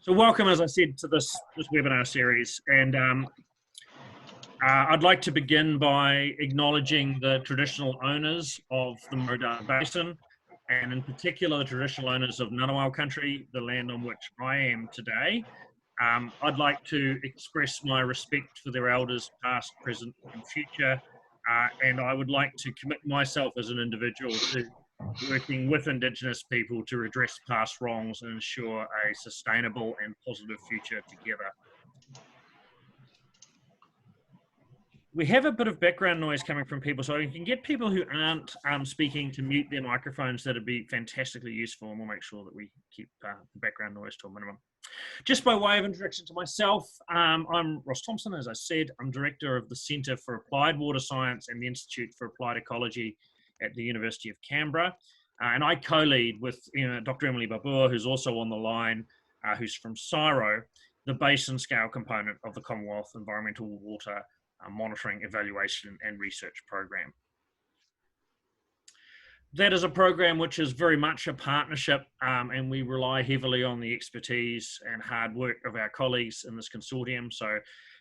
So welcome, as I said, to this webinar series. And I'd like to begin by acknowledging the traditional owners of the Moggridge Basin, and in particular, the traditional owners of Ngunnawal country, the land on which I am today. I'd like to express my respect for their elders, past, present, and future. And I would like to commit myself as an individual to working with Indigenous people to redress past wrongs and ensure a sustainable and positive future together. We have a bit of background noise coming from people, so you can get people who aren't speaking to mute their microphones. That'd be fantastically useful, and we'll make sure that we keep the background noise to a minimum. Just by way of introduction to myself, I'm Ross Thompson. As I said, I'm Director of the Centre for Applied Water Science and the Institute for Applied Ecology at the University of Canberra. And I co-lead with Dr. Emily Barbour, who's also on the line, who's from CEWO, the basin scale component of the Commonwealth Environmental Water Monitoring, Evaluation and Research Program. That is a program which is very much a partnership, and we rely heavily on the expertise and hard work of our colleagues in this consortium. So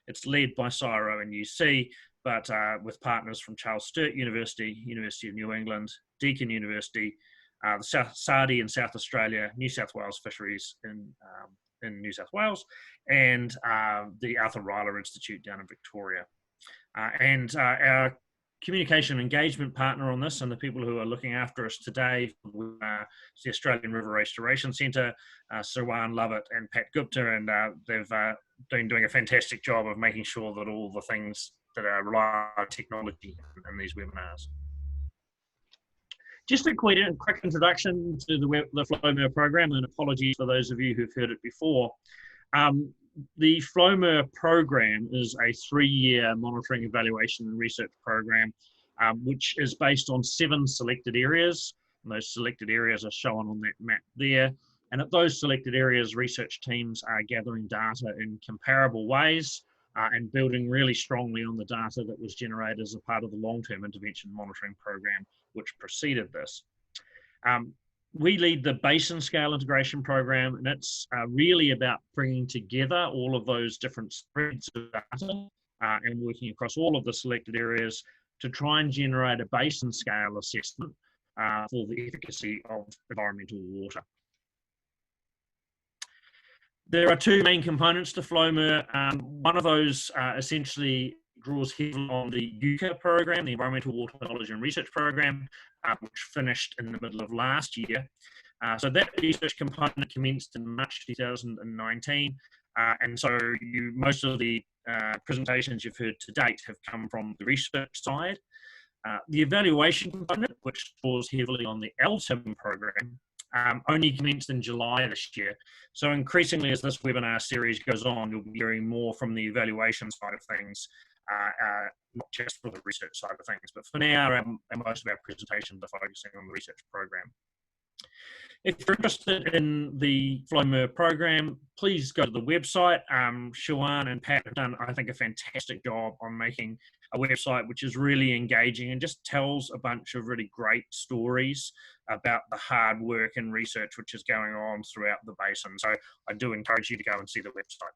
it's led by CEWO and UC, but with partners from Charles Sturt University, University of New England, Deakin University, the SARDI in South Australia, New South Wales Fisheries in New South Wales, and the Arthur Rylah Institute down in Victoria. And our communication engagement partner on this, and the people who are looking after us today, is the Australian River Restoration Centre, Sarwan Lovett and Pat Gupta, and they've been doing a fantastic job of making sure that all the things that are reliant on technology in these webinars. Just a quick introduction to the Flow-MER program, and apologies for those of you who've heard it before. The Flow-MER program is a 3-year monitoring, evaluation and research program, which is based on 7 selected areas. And those selected areas are shown on that map there. And at those selected areas, research teams are gathering data in comparable ways and building really strongly on the data that was generated as a part of the long-term intervention monitoring program, which preceded this. We lead the basin scale integration program, and it's really about bringing together all of those different spreads of data and working across all of the selected areas to try and generate a basin scale assessment for the efficacy of environmental water. There are 2 main components to Flow-MER. One of those essentially draws heavily on the UCA program, the Environmental Water Knowledge and Research Program, which finished in the middle of last year. So that research component commenced in March 2019. And so most of the presentations you've heard to date have come from the research side. The evaluation component, which draws heavily on the LTIM program, only commenced in July this year. So increasingly, as this webinar series goes on, you'll be hearing more from the evaluation side of things, not just for the research side of things. But for now, most of our presentations are focusing on the research program. If you're interested in the Flow-MER program, please go to the website. Siobhan and Pat have done, I think, a fantastic job on making a website which is really engaging and just tells a bunch of really great stories about the hard work and research which is going on throughout the basin. So I do encourage you to go and see the website.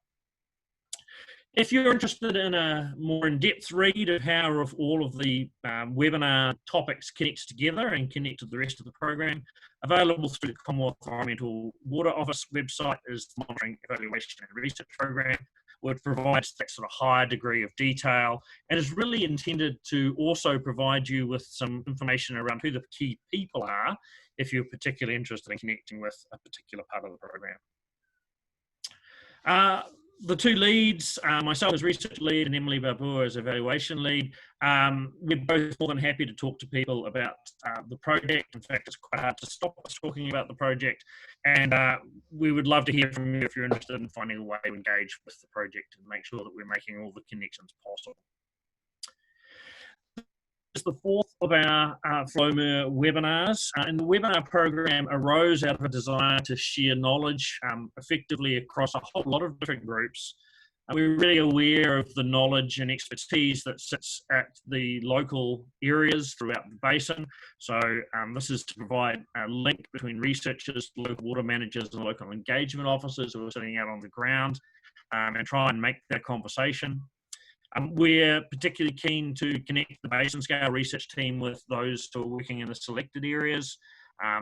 If you're interested in a more in-depth read of how all of the webinar topics connect together and connect to the rest of the program, available through the Commonwealth Environmental Water Office website is the Monitoring, Evaluation and Research Program, which provides that sort of higher degree of detail and is really intended to also provide you with some information around who the key people are if you're particularly interested in connecting with a particular part of the program. The 2 leads, myself as research lead and Emily Barbour as evaluation lead, we're both more than happy to talk to people about the project. In fact, it's quite hard to stop us talking about the project, and we would love to hear from you if you're interested in finding a way to engage with the project and make sure that we're making all the connections possible. It's the 4th of our Flow-MER webinars, and the webinar program arose out of a desire to share knowledge effectively across a whole lot of different groups We're really aware of the knowledge and expertise that sits at the local areas throughout the basin. So this is to provide a link between researchers, local water managers and local engagement officers who are sitting out on the ground and try and make that conversation. We're particularly keen to connect the basin scale research team with those who are working in the selected areas.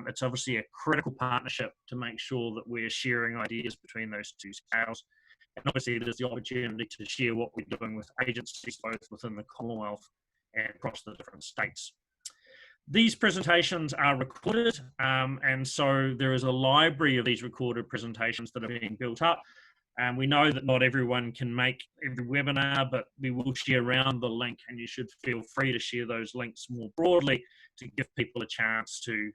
It's obviously a critical partnership to make sure that we're sharing ideas between those two scales. And obviously there's the opportunity to share what we're doing with agencies both within the Commonwealth and across the different states. These presentations are recorded, and so there is a library of these recorded presentations that are being built up. We know that not everyone can make every webinar, but we will share around the link, and you should feel free to share those links more broadly to give people a chance to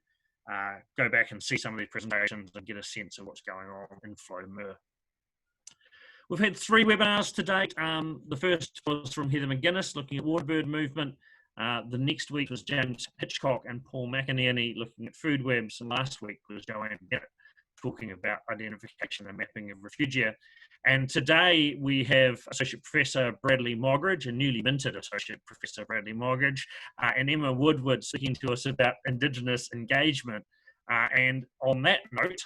go back and see some of these presentations and get a sense of what's going on in Flow-MER. We've had 3 webinars to date. The first was from Heather McGuinness looking at waterbird movement. The next week was James Hitchcock and Paul McInerney looking at food webs, and last week was Joanne Bennett talking about identification and mapping of refugia. And today we have Associate Professor Bradley Moggridge, a newly minted Associate Professor Bradley Moggridge, and Emma Woodward speaking to us about Indigenous engagement. And on that note,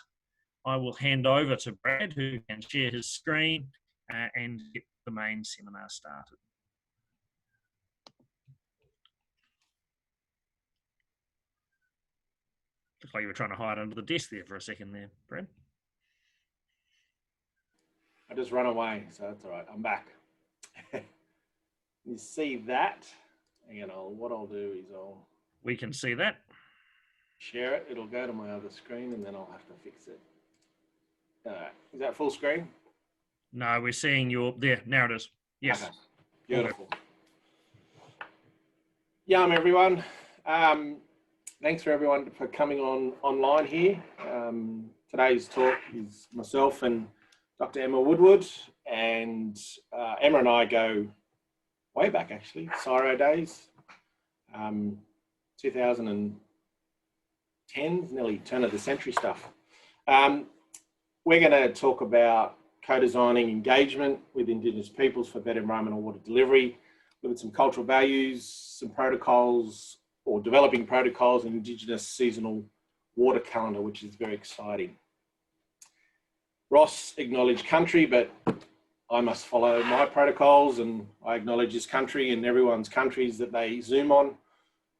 I will hand over to Brad, who can share his screen and get the main seminar started. Looks like you were trying to hide under the desk there for a second there, Brad. I just run away, so that's all right. I'm back. You see that? And what I'll do is We can see that. Share it. It'll go to my other screen, and then I'll have to fix it. Is that full screen? No, we're seeing your there. Now it is. Yes. Okay. Beautiful. Yum, everyone. Thanks for everyone for coming online here. Today's talk is myself and Dr. Emma Woodward, and Emma and I go way back actually, CEWO days, 2010, nearly turn of the century stuff. We're going to talk about co-designing engagement with Indigenous peoples for better environmental water delivery, look at some cultural values, some protocols, or developing protocols in Indigenous seasonal water calendar, which is very exciting. Ross acknowledged country, but I must follow my protocols, and I acknowledge this country and everyone's countries that they Zoom on.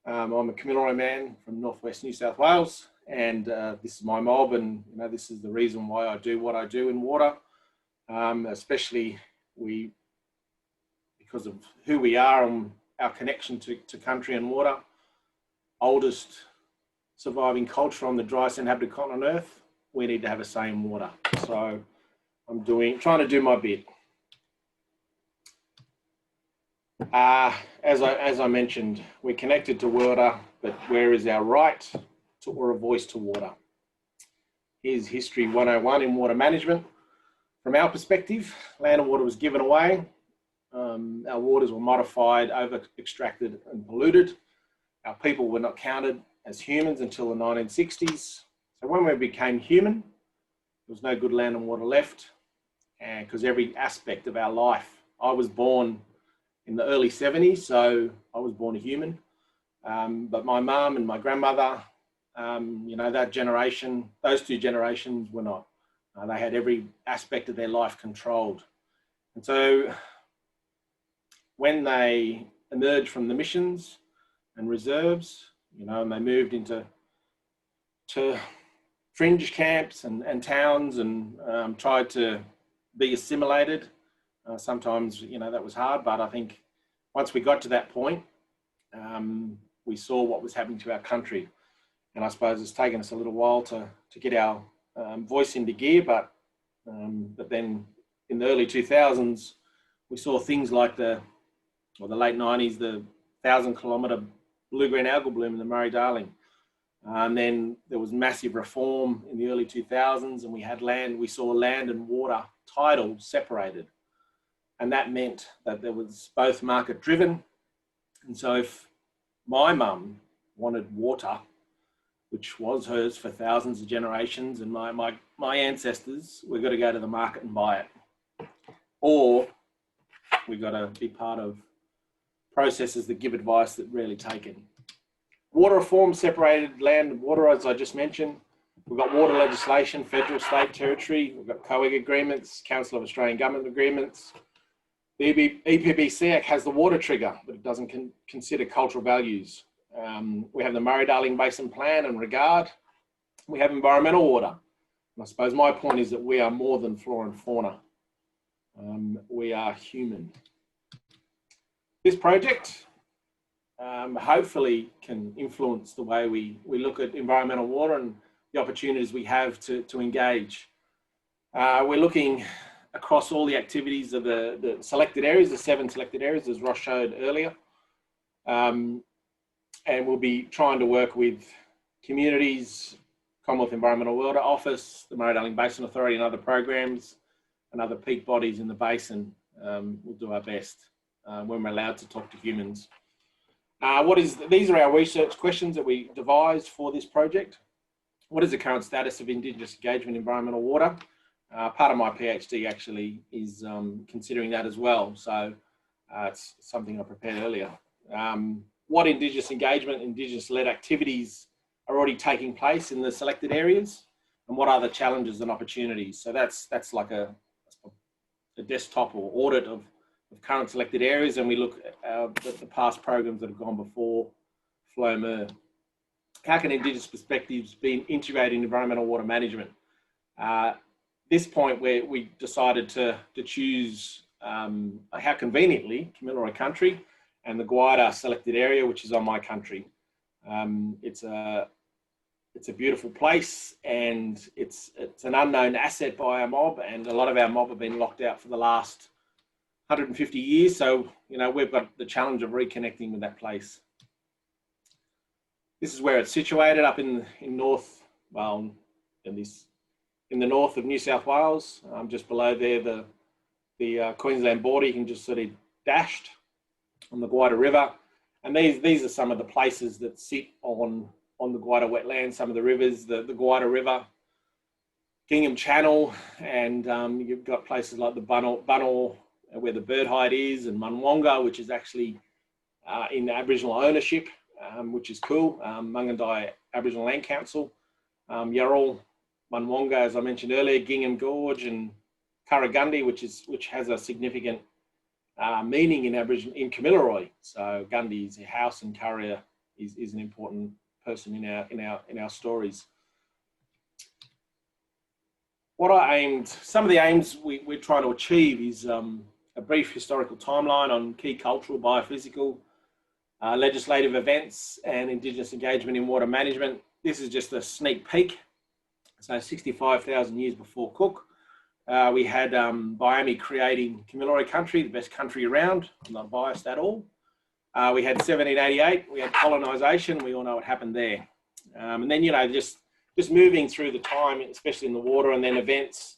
I'm a Kamilaroi man from northwest New South Wales, and this is my mob, and this is the reason why I do what I do in water, especially because of who we are and our connection to country and water. Oldest surviving culture on the driest inhabited continent on Earth, we need to have a say in water. So I'm trying to do my bit. As I mentioned, we're connected to water, but where is our right to or a voice to water? Here's History 101 in water management. From our perspective, land and water was given away. Our waters were modified, over-extracted and polluted. Our people were not counted as humans until the 1960s. So when we became human, there was no good land and water left, and because every aspect of our life, I was born in the early 70s, so I was born a human. But my mum and my grandmother, that generation, those two generations were not. They had every aspect of their life controlled. And so when they emerged from the missions and reserves, and they moved into fringe camps and towns and tried to be assimilated. Sometimes, that was hard, but I think once we got to that point, we saw what was happening to our country. And I suppose it's taken us a little while to get our voice into gear, but then in the early 2000s, we saw things like the late 90s, the 1,000-kilometre blue-green algal bloom in the Murray-Darling. And then there was massive reform in the early 2000s, and we saw land and water tidal separated. And that meant that there was both market driven. And so if my mum wanted water, which was hers for thousands of generations, and my ancestors, we've got to go to the market and buy it. Or we've got to be part of processes that give advice that rarely taken. Water reform, separated land and water, as I just mentioned. We've got water legislation, federal, state, territory. We've got COEG agreements, Council of Australian Government agreements. The EPBC Act has the water trigger, but it doesn't consider cultural values. We have the Murray-Darling Basin Plan and regard. We have environmental water. And I suppose my point is that we are more than flora and fauna. We are human. This project hopefully can influence the way we look at environmental water and the opportunities we have to engage. We're looking across all the activities of the selected areas, the 7 selected areas, as Ross showed earlier. And we'll be trying to work with communities, Commonwealth Environmental Water Office, the Murray-Darling Basin Authority and other programs and other peak bodies in the basin. We'll do our best when we're allowed to talk to humans. These are our research questions that we devised for this project. What is the current status of Indigenous engagement in environmental water? Part of my PhD actually is considering that as well. So it's something I prepared earlier. What Indigenous engagement, Indigenous-led activities are already taking place in the selected areas, and what are the challenges and opportunities? So that's like a desktop or audit of current selected areas, and we look at the past programs that have gone before Flow-MER. How can Indigenous perspectives be integrated in environmental water management? This point where we decided to choose, how conveniently, Kamilaroi country and the Guida selected area, which is on my country. It's a beautiful place, and it's an unknown asset by our mob, and a lot of our mob have been locked out for the last 150 years. So, you know, we've got the challenge of reconnecting with that place. This is where it's situated, up in north, well, in the north of New South Wales, just below there, the Queensland border. You can just sort of dashed on the Guida River. And these are some of the places that sit on the Guida wetlands, some of the rivers, the Guida River, Gingham Channel, and you've got places like the Bunnell, where the bird hide is, and Munwonga, which is actually in Aboriginal ownership, which is cool. Mungandai Aboriginal Land Council, Yarral, Munwonga, as I mentioned earlier, Gingham Gorge, and Kurragundi, which has a significant meaning in Kamilaroi. So Gundy is a house, and Kurra is an important person in our stories. Some of the aims we're trying to achieve is a brief historical timeline on key cultural, biophysical, legislative events and Indigenous engagement in water management. This is just a sneak peek. So 65,000 years before Cook, we had Biami creating Kamilaroi country, the best country around. I'm not biased at all. We had 1788, we had colonisation. We all know what happened there. And then, you know, just moving through the time, especially in the water, and then events,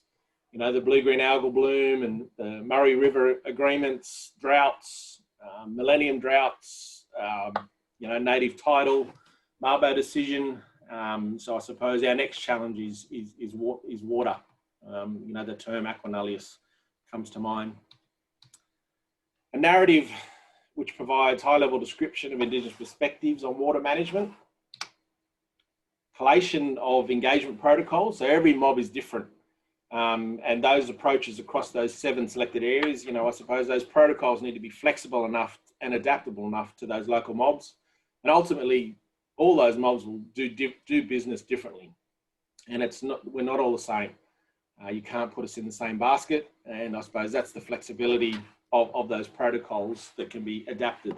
you know, the blue-green algal bloom and the Murray River agreements, droughts, millennium droughts, you know, native title, Mabo decision. So I suppose our next challenge is water. You know, the term aqua nullius comes to mind. A narrative which provides high-level description of Indigenous perspectives on water management. Collation of engagement protocols. So every mob is different. And those approaches across those 7 selected areas, you know, I suppose those protocols need to be flexible enough and adaptable enough to those local mobs. And ultimately, all those mobs will do business differently. And we're not all the same. You can't put us in the same basket. And I suppose that's the flexibility of those protocols that can be adapted.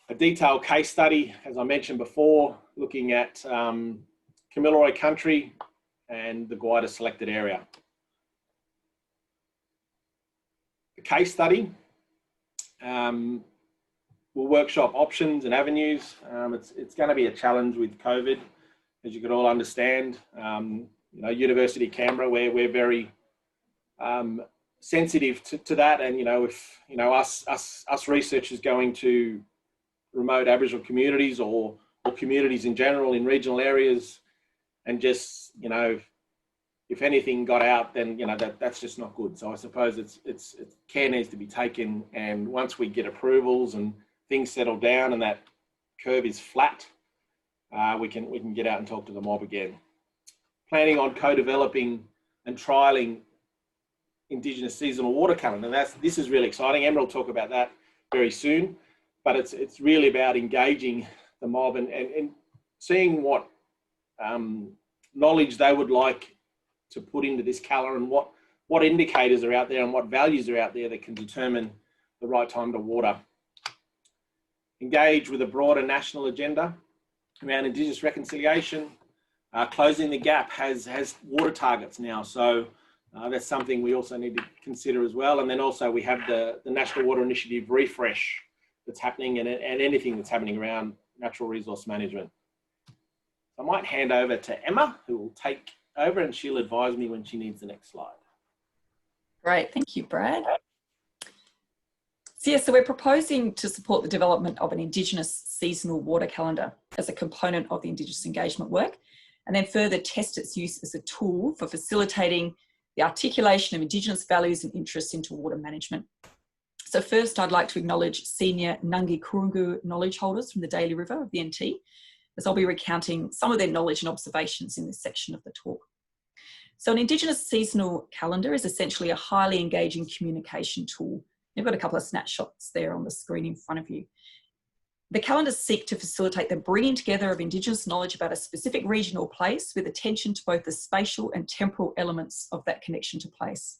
A detailed case study, as I mentioned before, looking at Kamilaroi country and the Guida selected area. The case study will workshop options and avenues. It's going to be a challenge with COVID, as you can all understand. You know, University of Canberra, we're very sensitive to that, and you know, if you know us researchers going to remote Aboriginal communities or communities in general in regional areas, and just, you know, if anything got out, then that's just not good. So I suppose it's care needs to be taken, and once we get approvals and things settle down and that curve is flat, we can get out and talk to the mob again. Planning on co-developing and trialing Indigenous seasonal water calendar. And this is really exciting. Emma will talk about that very soon, but it's really about engaging the mob and seeing what knowledge they would like to put into this calendar, and what indicators are out there and what values are out there that can determine the right time to water. Engage with a broader national agenda around Indigenous reconciliation. Closing the Gap has water targets now, so that's something we also need to consider as well. And then also we have the National Water Initiative refresh that's happening, and anything that's happening around natural resource management. I might hand over to Emma, who will take over, and she'll advise me when she needs the next slide. Great, thank you, Brad. So we're proposing to support the development of an Indigenous seasonal water calendar as a component of the Indigenous engagement work, and then further test its use as a tool for facilitating the articulation of Indigenous values and interests into water management. So first, I'd like to acknowledge senior Nungi Kurungu knowledge holders from the Daly River of the NT, as I'll be recounting some of their knowledge and observations in this section of the talk. So an Indigenous seasonal calendar is essentially a highly engaging communication tool. You've got a couple of snapshots there on the screen in front of you. The calendars seek to facilitate the bringing together of Indigenous knowledge about a specific region or place, with attention to both the spatial and temporal elements of that connection to place.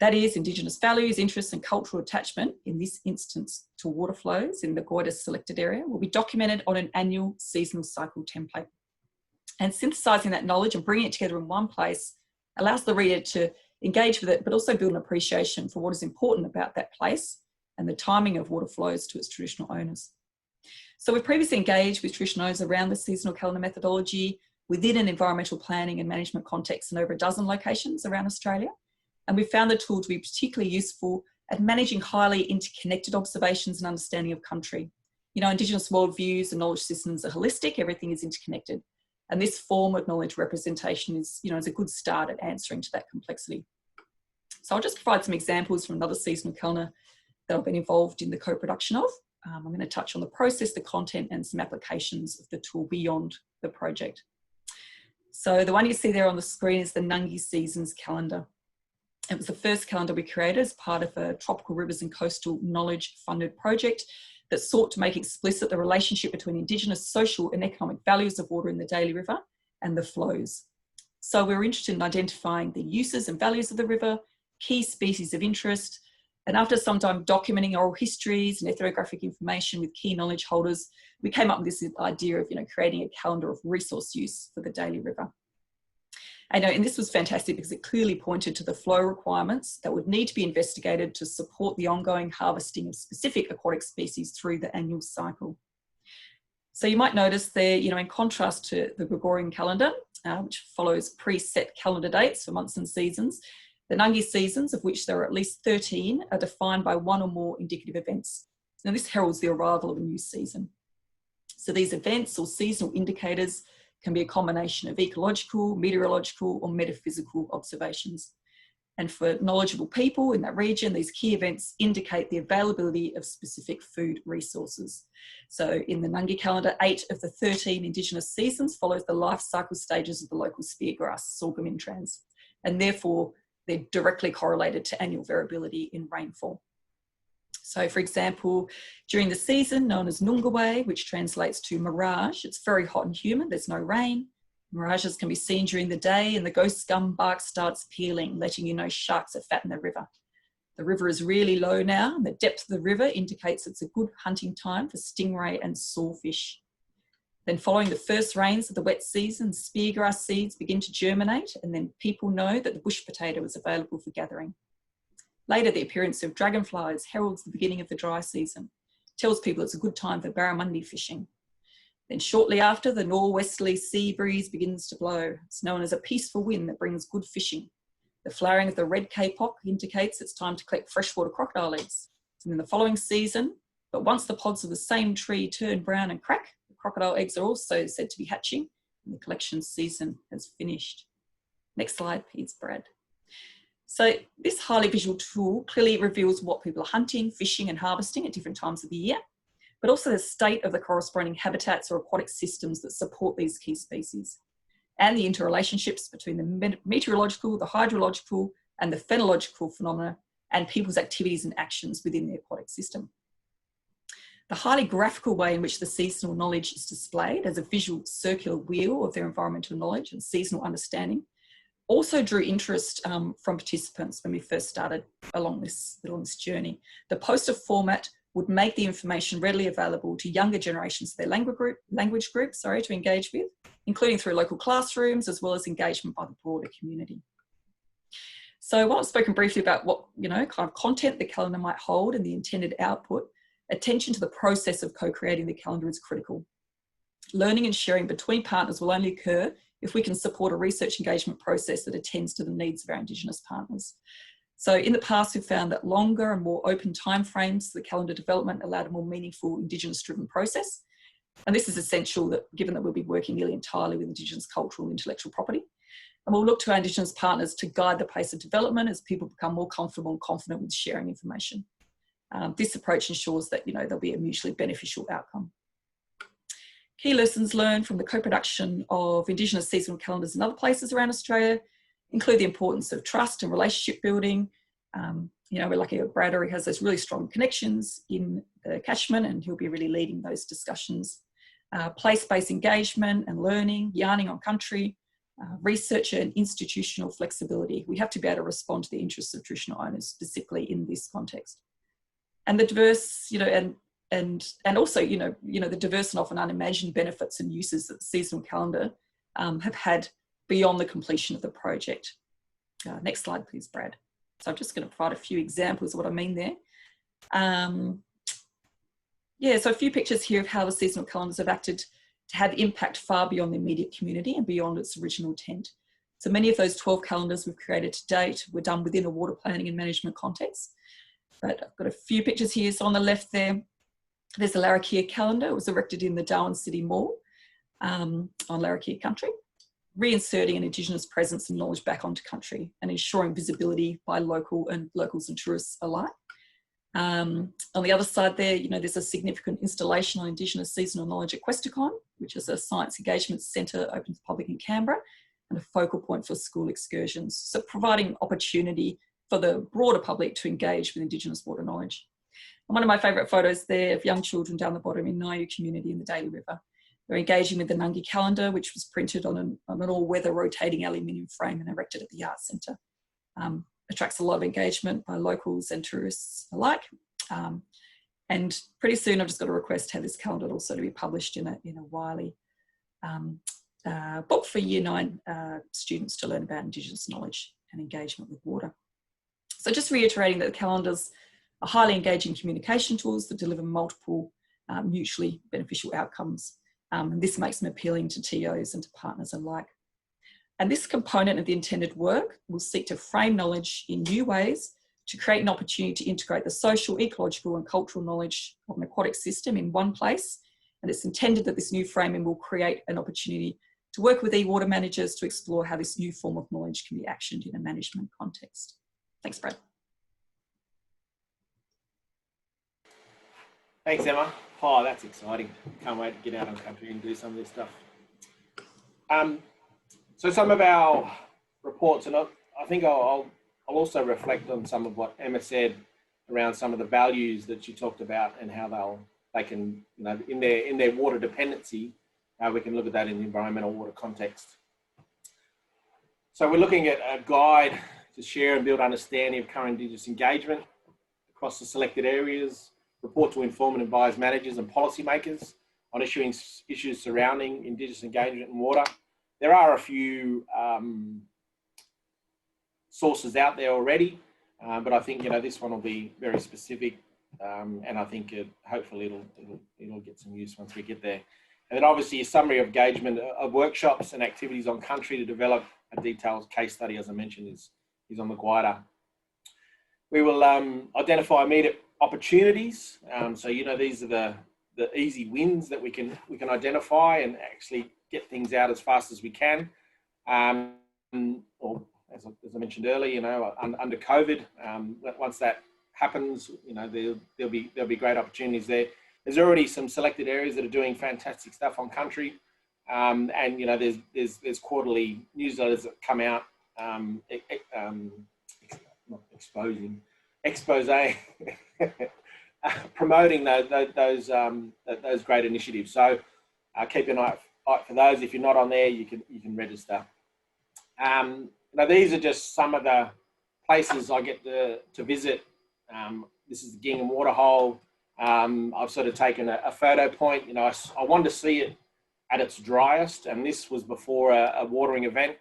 That is, Indigenous values, interests and cultural attachment, in this instance to water flows in the Woodward selected area, will be documented on an annual seasonal cycle template. And synthesising that knowledge and bringing it together in one place allows the reader to engage with it, but also build an appreciation for what is important about that place and the timing of water flows to its traditional owners. So we've previously engaged with traditional owners around the seasonal calendar methodology within an environmental planning and management context in over a dozen locations around Australia. And we found the tool to be particularly useful at managing highly interconnected observations and understanding of country. Indigenous worldviews and knowledge systems are holistic, everything is interconnected. And this form of knowledge representation is a good start at answering to that complexity. So I'll just provide some examples from another seasonal calendar that I've been involved in the co-production of. I'm going to touch on the process, the content, and some applications of the tool beyond the project. So the one you see there on the screen is the Nungi Seasons calendar. It was the first calendar we created as part of a Tropical Rivers and Coastal Knowledge funded project that sought to make explicit the relationship between Indigenous social and economic values of water in the Daly River and the flows. So we were interested in identifying the uses and values of the river, key species of interest, and after some time documenting oral histories and ethnographic information with key knowledge holders, we came up with this idea of creating a calendar of resource use for the Daly River. And this was fantastic because it clearly pointed to the flow requirements that would need to be investigated to support the ongoing harvesting of specific aquatic species through the annual cycle. So you might notice there, in contrast to the Gregorian calendar, which follows preset calendar dates for months and seasons, the Nungi seasons, of which there are at least 13, are defined by one or more indicative events. Now this heralds the arrival of a new season. So these events or seasonal indicators can be a combination of ecological, meteorological or metaphysical observations. And for knowledgeable people in that region, these key events indicate the availability of specific food resources. So in the Nungi calendar, 8 of the 13 Indigenous seasons follows the life cycle stages of the local speargrass, sorghum intrans, and therefore they're directly correlated to annual variability in rainfall. So for example, during the season known as Nungawe, which translates to mirage, it's very hot and humid, there's no rain. Mirages can be seen during the day and the ghost scum bark starts peeling, letting you know sharks are fat in the river. The river is really low now, and the depth of the river indicates it's a good hunting time for stingray and sawfish. Then following the first rains of the wet season, speargrass seeds begin to germinate, and then people know that the bush potato is available for gathering. Later, the appearance of dragonflies heralds the beginning of the dry season, tells people it's a good time for barramundi fishing. Then shortly after, the northwesterly sea breeze begins to blow. It's known as a peaceful wind that brings good fishing. The flowering of the red kapok indicates it's time to collect freshwater crocodile eggs. And in the following season, but once the pods of the same tree turn brown and crack, the crocodile eggs are also said to be hatching, and the collection season has finished. Next slide, please, Brad. So this highly visual tool clearly reveals what people are hunting, fishing and harvesting at different times of the year, but also the state of the corresponding habitats or aquatic systems that support these key species, and the interrelationships between the meteorological, the hydrological and the phenological phenomena and people's activities and actions within the aquatic system. The highly graphical way in which the seasonal knowledge is displayed as a visual circular wheel of their environmental knowledge and seasonal understanding also drew interest from participants when we first started along this journey. The poster format would make the information readily available to younger generations of their language group to engage with, including through local classrooms, as well as engagement by the broader community. So while I've spoken briefly about what, kind of content the calendar might hold and the intended output, attention to the process of co-creating the calendar is critical. Learning and sharing between partners will only occur if we can support a research engagement process that attends to the needs of our Indigenous partners. So in the past, we've found that longer and more open timeframes for the calendar development allowed a more meaningful Indigenous-driven process. And this is essential given that we'll be working nearly entirely with Indigenous cultural and intellectual property. And we'll look to our Indigenous partners to guide the pace of development as people become more comfortable and confident with sharing information. This approach ensures that there'll be a mutually beneficial outcome. Key lessons learned from the co-production of Indigenous seasonal calendars in other places around Australia include the importance of trust and relationship building. We're lucky that Brad already has those really strong connections in the catchment, and he'll be really leading those discussions. Place-based engagement and learning, yarning on country, research and institutional flexibility. We have to be able to respond to the interests of traditional owners, specifically in this context. And the diverse, and also, the diverse and often unimagined benefits and uses that the seasonal calendar have had beyond the completion of the project. Next slide, please, Brad. So I'm just going to provide a few examples of what I mean there. So a few pictures here of how the seasonal calendars have acted to have impact far beyond the immediate community and beyond its original intent. So many of those 12 calendars we've created to date were done within a water planning and management context. But I've got a few pictures here. So on the left there's the Larrakia calendar. It was erected in the Darwin City Mall on Larrakia country, reinserting an Indigenous presence and knowledge back onto country and ensuring visibility by locals and tourists alike. On the other side there, there's a significant installation on Indigenous seasonal knowledge at Questacon, which is a science engagement centre open to the public in Canberra and a focal point for school excursions. So providing opportunity for the broader public to engage with Indigenous water knowledge. And one of my favourite photos there of young children down the bottom in Nayu community in the Daly River. They're engaging with the Nungi calendar, which was printed on an all-weather rotating aluminium frame and erected at the Arts Centre. Attracts a lot of engagement by locals and tourists alike. And pretty soon I've just got a request to have this calendar also to be published in a Wiley book for Year 9 students to learn about Indigenous knowledge and engagement with water. So just reiterating that the calendars are highly engaging communication tools that deliver multiple mutually beneficial outcomes. And this makes them appealing to TOs and to partners alike. And this component of the intended work will seek to frame knowledge in new ways to create an opportunity to integrate the social, ecological and cultural knowledge of an aquatic system in one place. And it's intended that this new framing will create an opportunity to work with e-water managers to explore how this new form of knowledge can be actioned in a management context. Thanks, Brad. Thanks, Emma. Oh, that's exciting. Can't wait to get out on country and do some of this stuff. So some of our reports, and I think I'll also reflect on some of what Emma said around some of the values that she talked about and how they can, in their water dependency, how we can look at that in the environmental water context. So we're looking at a guide to share and build understanding of current Indigenous engagement across the selected areas, report to inform and advise managers and policymakers on issues surrounding Indigenous engagement in water. There are a few sources out there already, but I think this one will be very specific, and I think hopefully it'll get some use once we get there. And then obviously a summary of engagement of workshops and activities on country to develop a detailed case study, as I mentioned, is on the guide. We will identify immediate opportunities. So these are the easy wins that we can identify and actually get things out as fast as we can. We'll or as I mentioned earlier, you know, under COVID, once that happens, you know, there'll be great opportunities there. There's already some selected areas that are doing fantastic stuff on country, and you know, there's quarterly newsletters that come out, not exposing, expose, promoting those great initiatives. So keep an eye out for those. If you're not on there, you can register. Now these are just some of the places I get to visit. This is the Gingham Waterhole. I've sort of taken a photo point. You know, I wanted to see it at its driest, and this was before a watering event.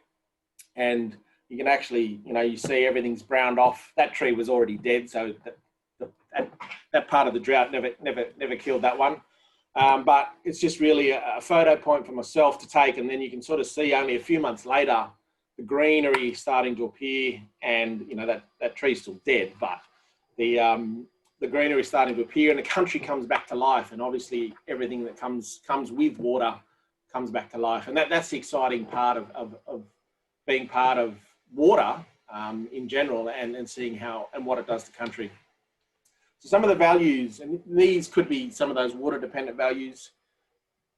And you can actually, you know, you see everything's browned off. That tree was already dead, so that part of the drought never killed that one. But it's just really a photo point for myself to take, and then you can sort of see only a few months later the greenery starting to appear, and you know that tree's still dead, but the greenery is starting to appear, and the country comes back to life, and obviously everything that comes with water comes back to life, and that's the exciting part of being part of water in general, and seeing how and what it does to country. So some of the values, and these could be some of those water dependent values.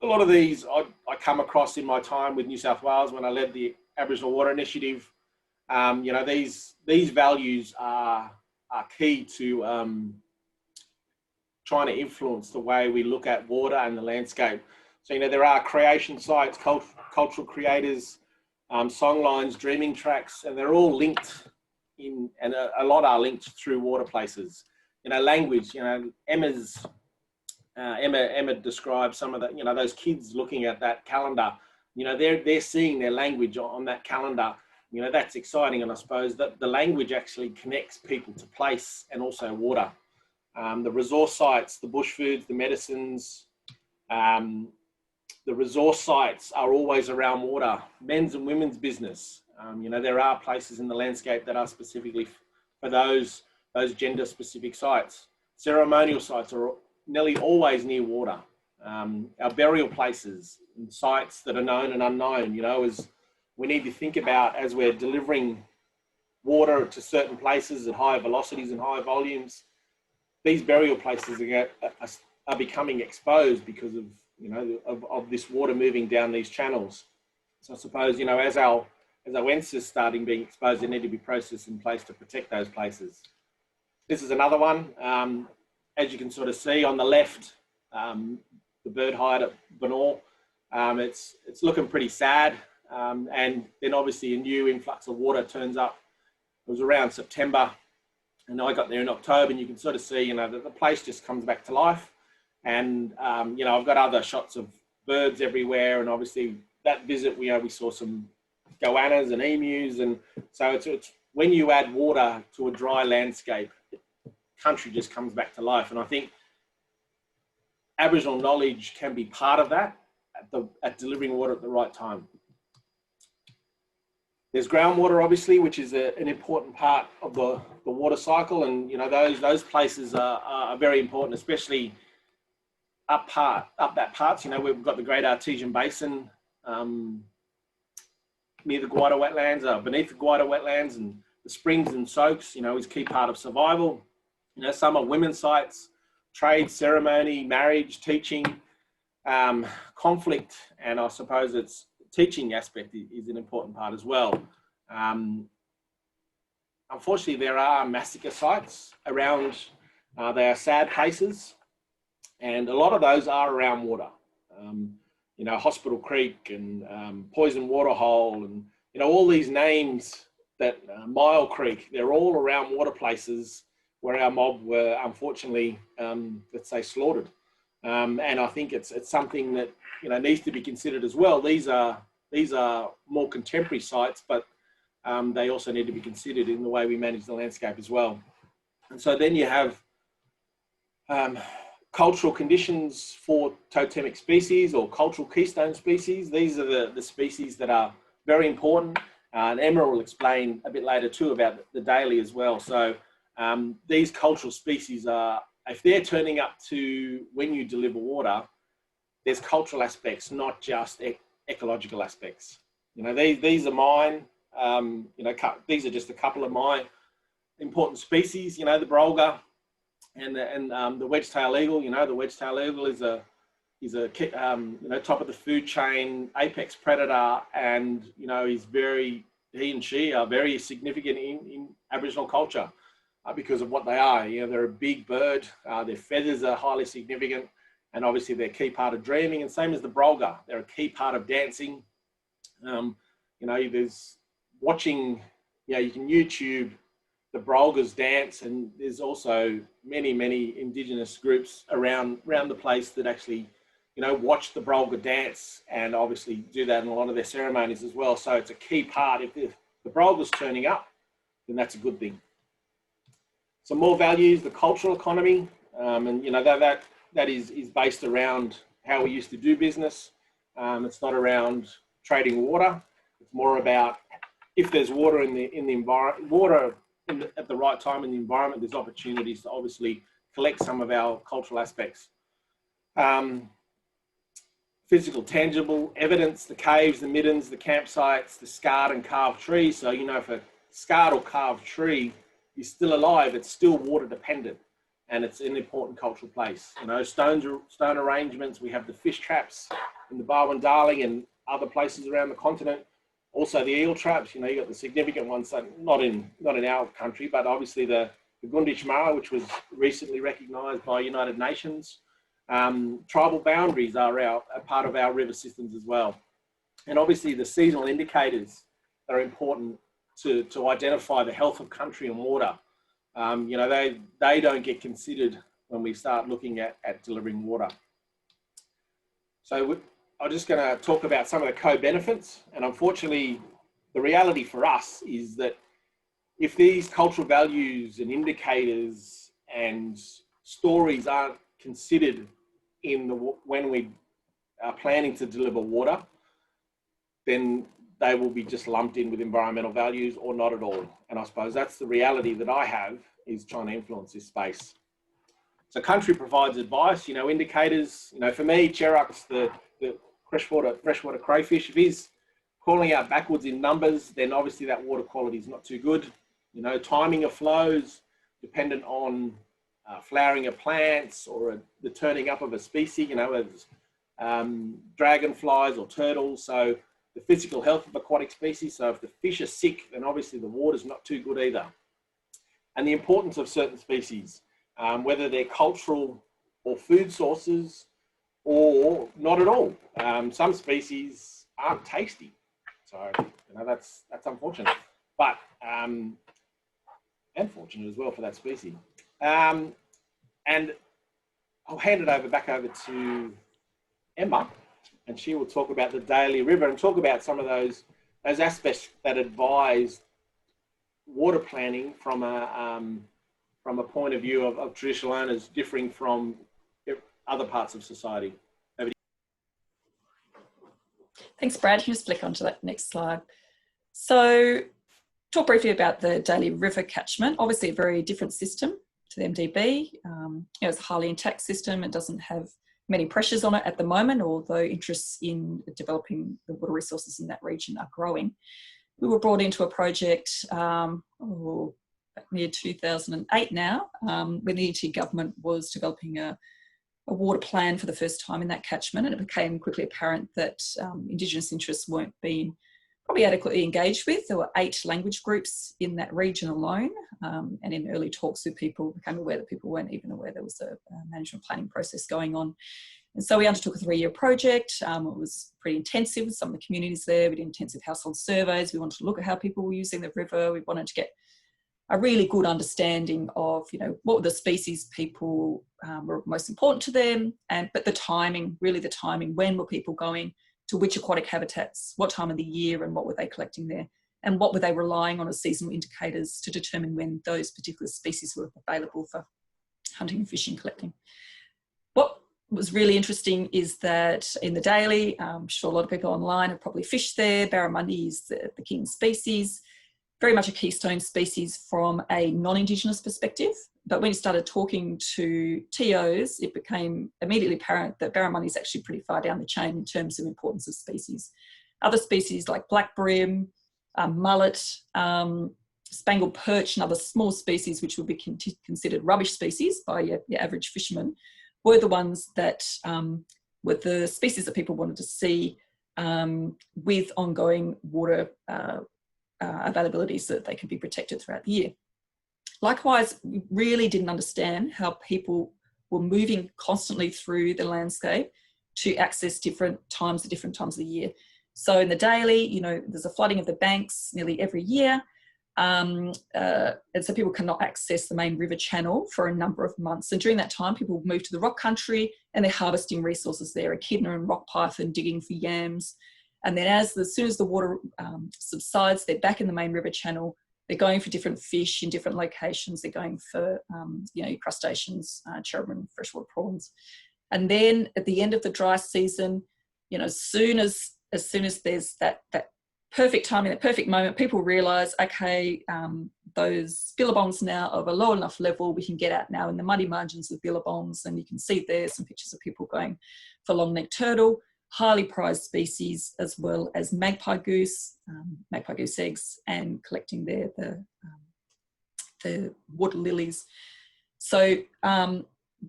A lot of these I come across in my time with New South Wales when I led the Aboriginal Water Initiative. You know, these values are key to trying to influence the way we look at water and the landscape. So, you know, there are creation sites, cultural creators, songlines, dreaming tracks, and they're all linked in, and a lot are linked through water places. You know, language, you know, Emma described some of the, you know, those kids looking at that calendar, you know, they're seeing their language on that calendar. You know, that's exciting. And I suppose that the language actually connects people to place and also water. The resource sites, the bush foods, the medicines, the resource sites are always around water. Men's and women's business. You know, there are places in the landscape that are specifically for those gender specific sites. Ceremonial sites are nearly always near water. Our burial places and sites that are known and unknown, you know, is we need to think about as we're delivering water to certain places at higher velocities and higher volumes. These burial places are becoming exposed because of, you know, of this water moving down these channels. So I suppose, you know, as our ENSA's starting being exposed, there need to be processes in place to protect those places. This is another one. As you can sort of see on the left, the bird hide at Benor, it's looking pretty sad. And then obviously a new influx of water turns up. It was around September, and I got there in October, and you can sort of see, you know, that the place just comes back to life. And, you know, I've got other shots of birds everywhere, and obviously that visit, we saw some goannas and emus, and so it's when you add water to a dry landscape, country just comes back to life. And I think Aboriginal knowledge can be part of that at delivering water at the right time. There's groundwater, obviously, which is an important part of the water cycle, and you know those places are very important, especially up that parts. You know, we've got the Great Artesian Basin near the Guida wetlands, beneath the Guida wetlands, and the springs and soaks. You know, is key part of survival. You know, some are women's sites, trade, ceremony, marriage, teaching, conflict, and I suppose it's teaching aspect is an important part as well. Unfortunately, there are massacre sites around. They are sad places, and a lot of those are around water. You know, Hospital Creek and Poison Waterhole, and you know all these names that Mile Creek. They're all around water places where our mob were unfortunately, let's say, slaughtered. And I think it's something that, you know, needs to be considered as well. These are more contemporary sites, but they also need to be considered in the way we manage the landscape as well. And so then you have cultural conditions for totemic species or cultural keystone species. These are the species that are very important. And Emma will explain a bit later too about the daily as well. So these cultural species are, if they're turning up to when you deliver water, there's cultural aspects, not just ecological aspects. You know, these are mine. You know, these are just a couple of my important species. You know, the brolga and the wedge-tailed eagle. You know, the wedge-tailed eagle is a you know, top of the food chain, apex predator, and you know, he and she are very significant in Aboriginal culture because of what they are. You know, they're a big bird. Their feathers are highly significant, and obviously they're a key part of dreaming. And same as the brolga, they're a key part of dancing. You know, there's watching. You know, you can YouTube the brolgas dance, and there's also many Indigenous groups around the place that actually, you know, watch the brolga dance and obviously do that in a lot of their ceremonies as well. So it's a key part. If the brolga's turning up, then that's a good thing. Some more values, the cultural economy, and you know, that is based around how we used to do business. It's not around trading water. It's more about if there's water in the environment, at the right time in the environment, there's opportunities to obviously collect some of our cultural aspects. Physical, tangible evidence, the caves, the middens, the campsites, the scarred and carved trees. So, you know, if a scarred or carved tree is still alive, it's still water dependent, and it's an important cultural place. You know, stone arrangements, we have the fish traps in the Barwon Darling and other places around the continent. Also the eel traps, you know, you got the significant ones, not in our country, but obviously the Gundish Mara, which was recently recognised by United Nations. Tribal boundaries are a part of our river systems as well. And obviously the seasonal indicators are important to identify the health of country and water. You know, they don't get considered when we start looking at delivering water. So I'm just going to talk about some of the co-benefits. And unfortunately, the reality for us is that if these cultural values and indicators and stories aren't considered when we are planning to deliver water, then they will be just lumped in with environmental values or not at all. And I suppose that's the reality that I have, is trying to influence this space. So country provides advice, you know, indicators. You know, for me, Cherok's the freshwater crayfish. If he's calling out backwards in numbers, then obviously that water quality is not too good. You know, timing of flows, dependent on flowering of plants or the turning up of a species, you know, as dragonflies or turtles. So the physical health of aquatic species. So if the fish are sick, then obviously the water's not too good either. And the importance of certain species, whether they're cultural or food sources or not at all. Some species aren't tasty. So, you know, that's unfortunate, but and fortunate as well for that species. And I'll hand it back over to Emma, and she will talk about the Daly River and talk about some of those aspects that advise water planning from a point of view of traditional owners differing from other parts of society. Over to you. Thanks, Brad. You just flick onto that next slide. So talk briefly about the Daly River catchment. Obviously a very different system to the MDB. You know, it's a highly intact system. It doesn't have many pressures on it at the moment, although interests in developing the water resources in that region are growing. We were brought into a project near 2008 now, when the ET government was developing a water plan for the first time in that catchment, and it became quickly apparent that Indigenous interests weren't being probably adequately engaged with. There were 8 language groups in that region alone, and in early talks with people, became aware that people weren't even aware there was a management planning process going on. And so we undertook a 3-year project. It was pretty intensive with some of the communities there. We did intensive household surveys. We wanted to look at how people were using the river. We wanted to get a really good understanding of, you know, what were the species people were most important to them, but the timing, really the timing, when were people going to which aquatic habitats, what time of the year, and what were they collecting there, and what were they relying on as seasonal indicators to determine when those particular species were available for hunting and fishing, collecting. What was really interesting is that in the Daly, I'm sure a lot of people online have probably fished there. Barramundi is the king species, very much a keystone species from a non-Indigenous perspective. But when you started talking to TOs, it became immediately apparent that barramundi is actually pretty far down the chain in terms of importance of species. Other species like black brim, mullet, spangled perch and other small species which would be considered rubbish species by your average fisherman, were the ones that were the species that people wanted to see with ongoing water availability so that they could be protected throughout the year. Likewise, we really didn't understand how people were moving constantly through the landscape to access different times of the year. So in the daily, you know, there's a flooding of the banks nearly every year. And so people cannot access the main river channel for a number of months. And during that time, people move to the rock country and they're harvesting resources there, echidna and rock python, digging for yams. And then as soon as the water subsides, they're back in the main river channel. They're going for different fish in different locations. They're going for, you know, crustaceans, cherubim, freshwater prawns. And then at the end of the dry season, you know, as soon as there's that perfect timing, that perfect moment, people realise, okay, those billabongs now of a low enough level, we can get out now in the muddy margins of billabongs, and you can see there some pictures of people going for long-necked turtle, highly prized species, as well as magpie goose eggs, and collecting there the water lilies. So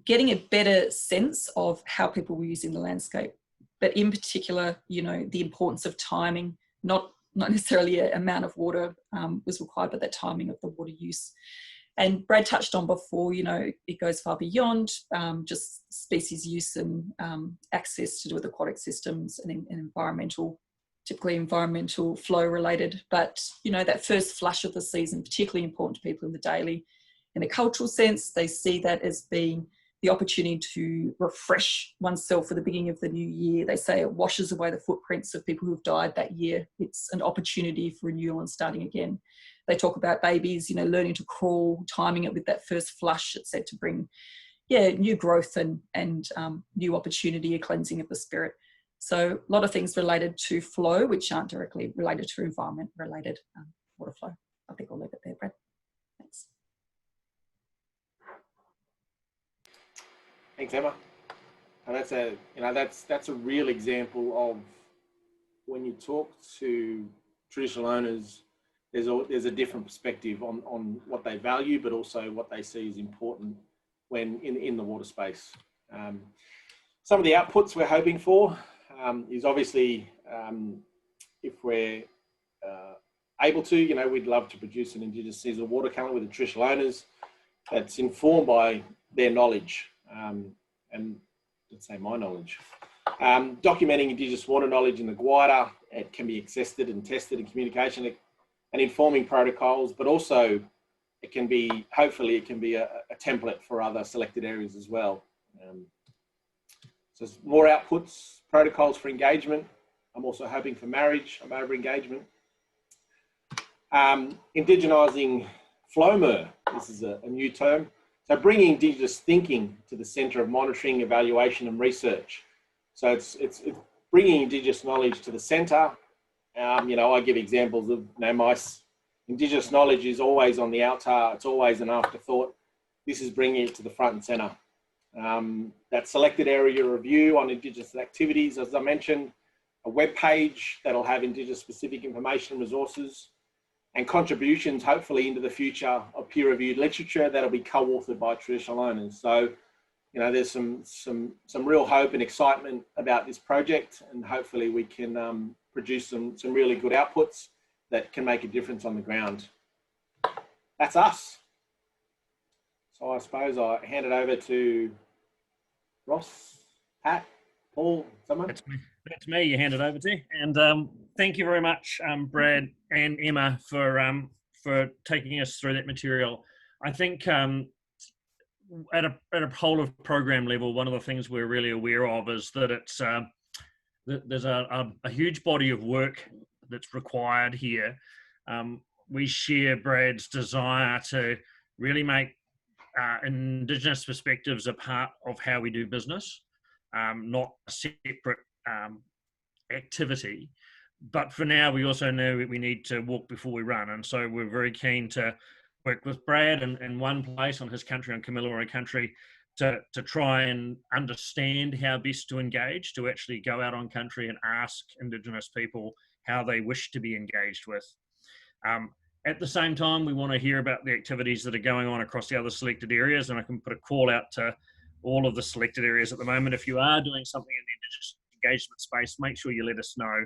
getting a better sense of how people were using the landscape, but in particular, you know, the importance of timing, not necessarily an amount of water was required, but that timing of the water use. And Brad touched on before, you know, it goes far beyond just species use and access to do with aquatic systems and environmental, typically environmental flow related. But, you know, that first flush of the season, particularly important to people in the daily. In a cultural sense, they see that as being the opportunity to refresh oneself for the beginning of the new year. They say it washes away the footprints of people who've died that year. It's an opportunity for renewal and starting again. They talk about babies, you know, learning to crawl, timing it with that first flush. It's said to bring, yeah, new growth and new opportunity, a cleansing of the spirit. So a lot of things related to flow, which aren't directly related to environment related water flow. I think I'll leave it there, Brad. Thanks. Thanks, Emma. And that's a real example of when you talk to traditional owners, there's a different perspective on what they value, but also what they see as important when in the water space. Some of the outputs we're hoping for is obviously if we're able to, you know, we'd love to produce an Indigenous seasonal water calendar with the traditional owners that's informed by their knowledge. And let's say my knowledge. Documenting Indigenous water knowledge in the Guida, it can be accessed and tested in communication and informing protocols, but also it can be, hopefully it can be a template for other selected areas as well. So more outputs, protocols for engagement. I'm also hoping for marriage of over engagement. Indigenising Flow-MER, this is a new term. So bringing Indigenous thinking to the centre of monitoring, evaluation and research. So it's bringing Indigenous knowledge to the centre. You know, I give examples of, you know, my Indigenous knowledge is always on the altar. It's always an afterthought. This is bringing it to the front and centre. That selected area review on Indigenous activities, as I mentioned, a web page that'll have Indigenous specific information and resources, and contributions, hopefully, into the future of peer-reviewed literature that'll be co-authored by traditional owners. So, you know, there's some real hope and excitement about this project, and hopefully we can produce some really good outputs that can make a difference on the ground. That's us. So I suppose I hand it over to Ross, Pat, Paul, someone. That's me. You hand it over to. And thank you very much, Brad and Emma, for taking us through that material. I think at a whole of program level, one of the things we're really aware of is that it's there's a huge body of work that's required here. We share Brad's desire to really make Indigenous perspectives a part of how we do business, not a separate activity. But for now, we also know we need to walk before we run. And so we're very keen to work with Brad in one place on his country, on Kamilaroi country, to try and understand how best to engage, to actually go out on country and ask Indigenous people how they wish to be engaged with. At the same time, we want to hear about the activities that are going on across the other selected areas, and I can put a call out to all of the selected areas at the moment. If you are doing something in the Indigenous engagement space, make sure you let us know.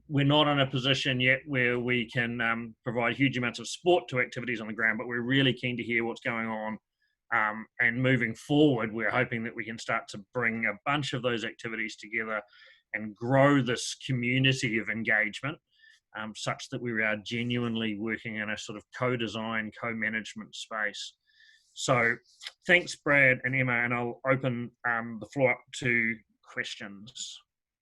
We're not in a position yet where we can provide huge amounts of support to activities on the ground, but we're really keen to hear what's going on. And moving forward, we're hoping that we can start to bring a bunch of those activities together and grow this community of engagement, such that we are genuinely working in a sort of co-design, co-management space. So thanks, Brad and Emma, and I'll open the floor up to questions.